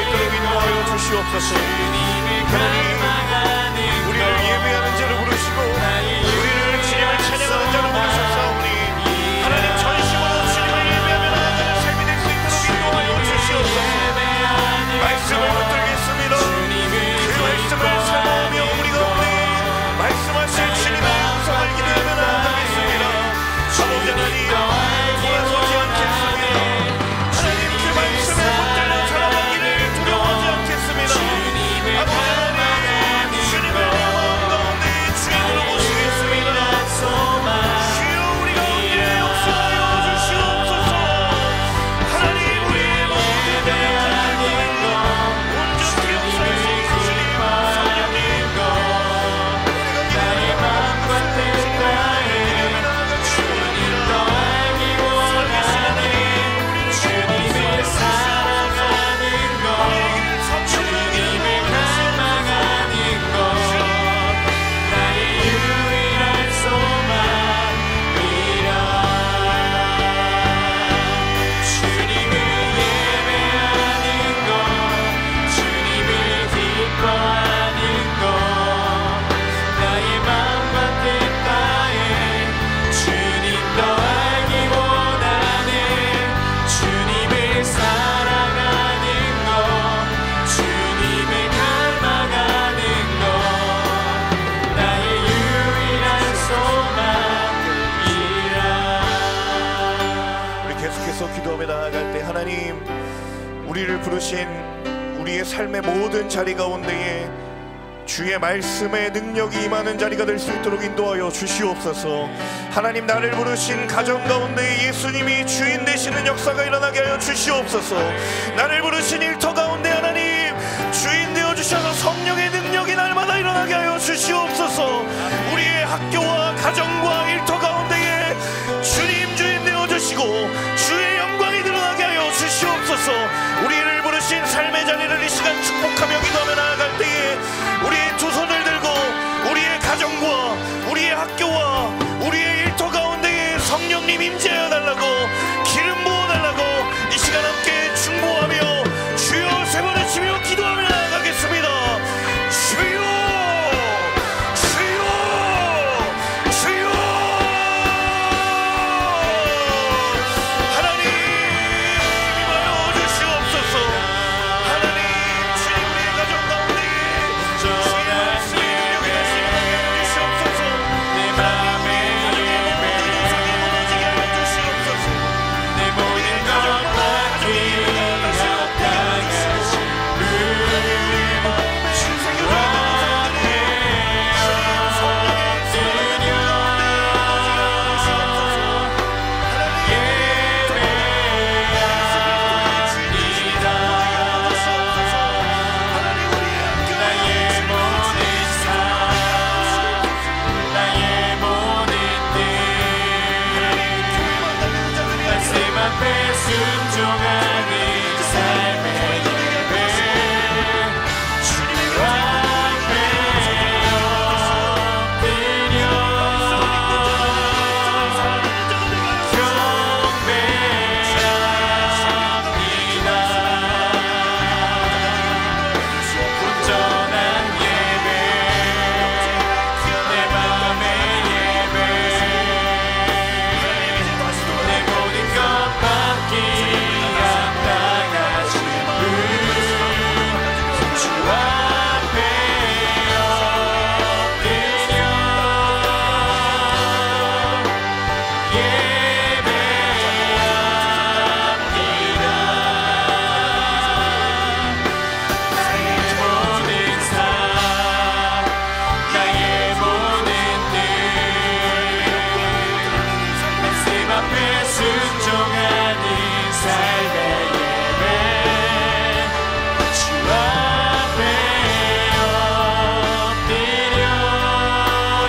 것, 주시옵소서. 주님을 닮아가는 우리를 예배하는 자를 부르시고 우리를 주님을 찬양하는 자를 부르셨사오니 하나님 전심으로 주님을 예배하며 나아가는 삶이 될 수 있도록 인도하여 주시옵소서. 말씀을 붙들겠습니다. 그 말씀을 사모하며 우리 가운데 말씀하실 주님의 음성을 기도하며 나아가겠습니다. 아버지 하나님 돌아서지 않겠습니다. 하나님 그 말씀을 붙들는 살아가기를 두려워하지 않겠습니다. 아버지 하나님 주님을 내 마음 가운데 주인으로 모시겠습니다. 주여 우리 가운데 역사하여 주시옵소서. 하나님 우리의 모든 연약한 온전히 역사하신 주님 성령님 나의 마음과 뜻 다해 주님 더 알기 원하네. 주님을 사랑하는 것, 주님을 닮아가는 것, 나의 유일한 소망이라. 주님을 예배하는 것, 주님을 기뻐하는 것, 나의 마음과 뜻 다해 주님 더 알기 원하네. 주님을 사랑하는 것, 주님을 닮아가는 것, 나의 유일한 소망이라. 우리 계속해서 기도하며 나아갈 때 하나님 우리를 부르신 우리의 삶의 모든 자리 가운데에 주의 말씀의 능력이 임하는 자리가 될 수 있도록 인도하여 주시옵소서. 하나님 나를 부르신 가정 가운데 예수님이 주인 되시는 역사가 일어나게 하여 주시옵소서. 나를 부르신 일터 가운데 하나님 주인 되어주셔서 성령의 능력이 날마다 일어나게 하여 주시옵소서. 우리의 학교와 가정과 일터 가운데에 주님 주인 되어 자리를 이 시간 축복하며 기도하며 나아갈 때에 우리의 두 손을 들고 우리의 가정과 우리의 학교와 우리의 일터 가운데에 성령님 임재하여 달라고 기름 부어 달라고 이 시간 함께 중보하며 주여 세 번을 치며 기도하며 나아가겠습니다. 주여 주여 주여 하나님 임하여 주시옵소서. 하나님 주님 우리의 가정 가운데 주의 말씀을 능력하시게 주시옵소서. 내 맘에 예배 무너지게 하여 주시옵소서. 내 모든 것 맡기며 나가신 앞에 순종하는 삶의 예배 주님 앞에 엎드려 경배합니다. 온전한 예배 내 맘의 예배 내 모든 것 나가신 주 앞에 엎드려 예배합니다. 나의 모든 삶 나의 모든 뜻 말씀 앞에 순종하는 삶의 예배 주 앞에 엎드려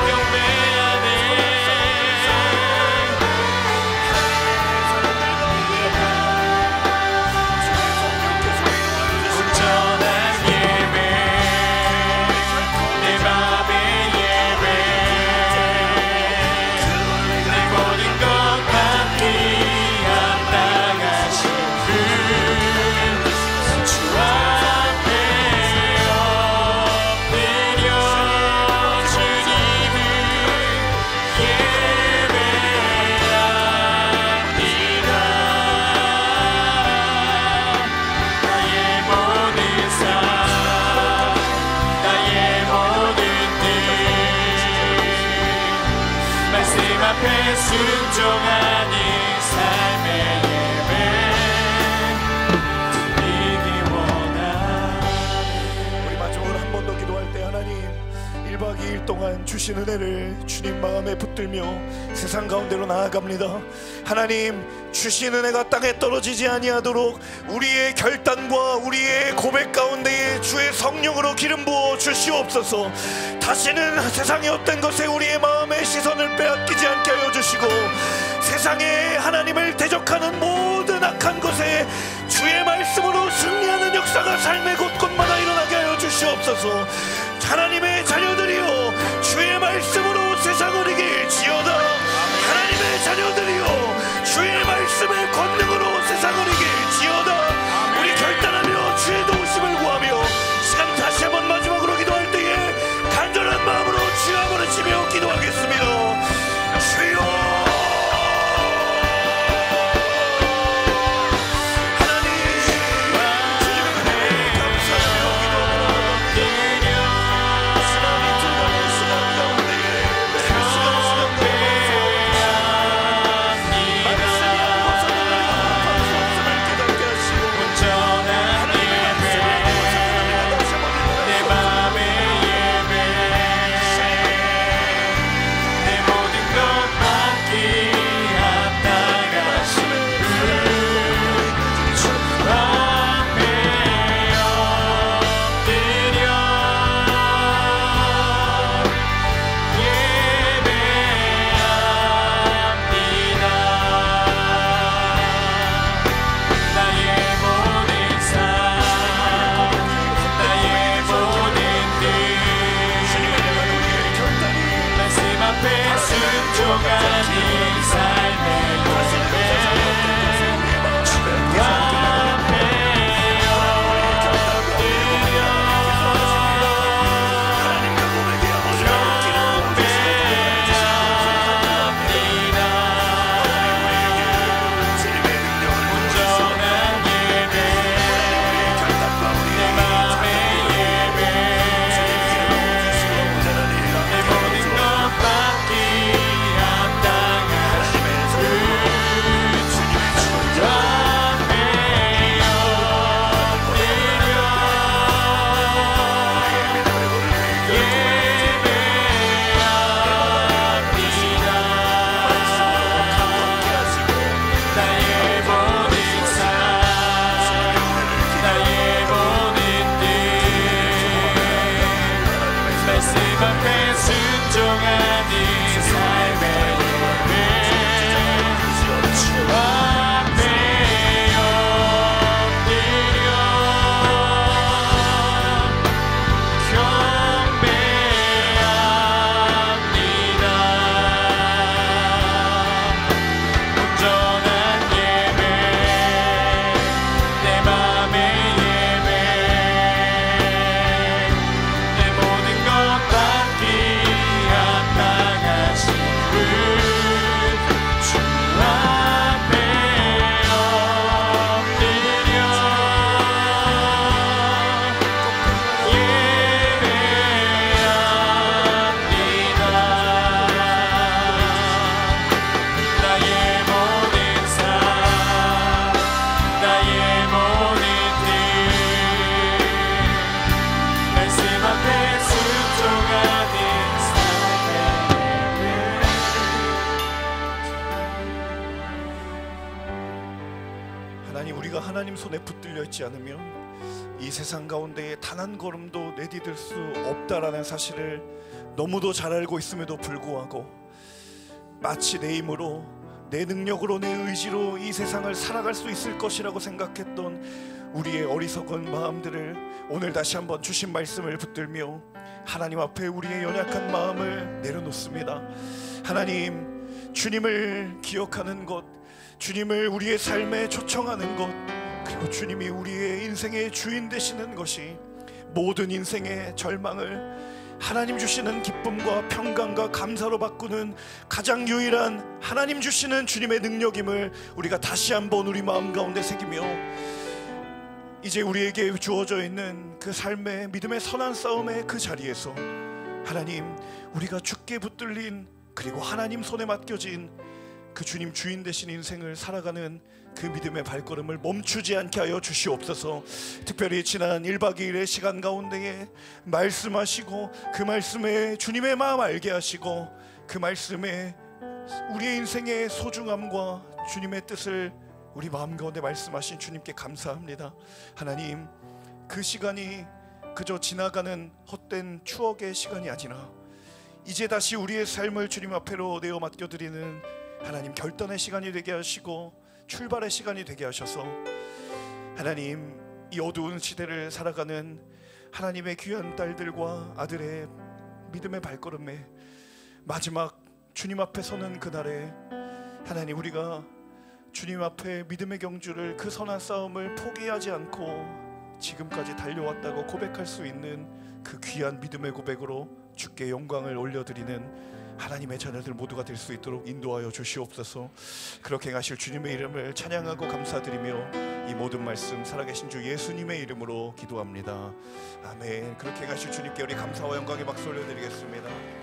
경배하네. 온전한 예배 내 맘의 예배 내 모든 것 받기 나가신 주 앞에 엎드려 주님을 예배합니다. 나의 모든 삶 나의 모든 뜻 말씀 앞에 순종하는 삶의 예배 드리기 원하네. 우리 마지막으로 한 번 더 기도할 때 하나님 1박 2일 동안 주신 은혜를 주님 마음에 붙들며 세상 가운데로 나아갑니다. 하나님 주신 은혜가 땅에 떨어지지 아니하도록 우리의 결단과 우리의 고백 가운데에 주의 성령으로 기름 부어 주시옵소서. 다시는 세상의 어떤 것에 우리의 마음의 시선을 빼앗기지 않게 하여 주시고 세상에 하나님을 대적하는 모든 악한 것에 주의 말씀으로 승리하는 역사가 삶의 곳곳마다 일어나게 하여 주시옵소서. 하나님의 자녀들이여 주의 말씀으로 세상을 이길지어다. 하나님의 자녀들이여 주의 말씀의 권능으로 세상을 이길지어다. 우리 결단하며 주의 도우심을 구하며 시간 다시 한번 마지막으로 기도할 때에 간절한 마음으로 주여 한번 치며 기도하겠습니다. 주여 엎드려 하나님, 우리가 하나님 손에 붙들려 있지 않으면 이 세상 가운데에 단 한 걸음도 내디딜 수 없다라는 사실을 너무도 잘 알고 있음에도 불구하고 마치 내 힘으로, 내 능력으로, 내 의지로 이 세상을 살아갈 수 있을 것이라고 생각했던 우리의 어리석은 마음들을 오늘 다시 한번 주신 말씀을 붙들며 하나님 앞에 우리의 연약한 마음을 내려놓습니다. 하나님, 주님을 기억하는 것, 주님을 우리의 삶에 초청하는 것, 그리고 주님이 우리의 인생의 주인 되시는 것이 모든 인생의 절망을 하나님 주시는 기쁨과 평강과 감사로 바꾸는 가장 유일한 하나님 주시는 주님의 능력임을 우리가 다시 한번 우리 마음 가운데 새기며 이제 우리에게 주어져 있는 그 삶의 믿음의 선한 싸움의 그 자리에서 하나님, 우리가 주께 붙들린, 그리고 하나님 손에 맡겨진 그 주님 주인 되신 인생을 살아가는 그 믿음의 발걸음을 멈추지 않게 하여 주시옵소서. 특별히 지난 1박 2일의 시간 가운데에 말씀하시고 그 말씀에 주님의 마음 알게 하시고 그 말씀에 우리의 인생의 소중함과 주님의 뜻을 우리 마음 가운데 말씀하신 주님께 감사합니다. 하나님, 그 시간이 그저 지나가는 헛된 추억의 시간이 아니라 이제 다시 우리의 삶을 주님 앞에로 내어 맡겨드리는 하나님 결단의 시간이 되게 하시고 출발의 시간이 되게 하셔서 하나님, 이 어두운 시대를 살아가는 하나님의 귀한 딸들과 아들의 믿음의 발걸음에 마지막 주님 앞에 서는 그날에 하나님, 우리가 주님 앞에 믿음의 경주를, 그 선한 싸움을 포기하지 않고 지금까지 달려왔다고 고백할 수 있는 그 귀한 믿음의 고백으로 주께 영광을 올려드리는 하나님의 자녀들 모두가 될 수 있도록 인도하여 주시옵소서. 그렇게 행하실 주님의 이름을 찬양하고 감사드리며 이 모든 말씀 살아계신 주 예수님의 이름으로 기도합니다. 아멘. 그렇게 행하실 주님께 우리 감사와 영광의 박수 올려드리겠습니다.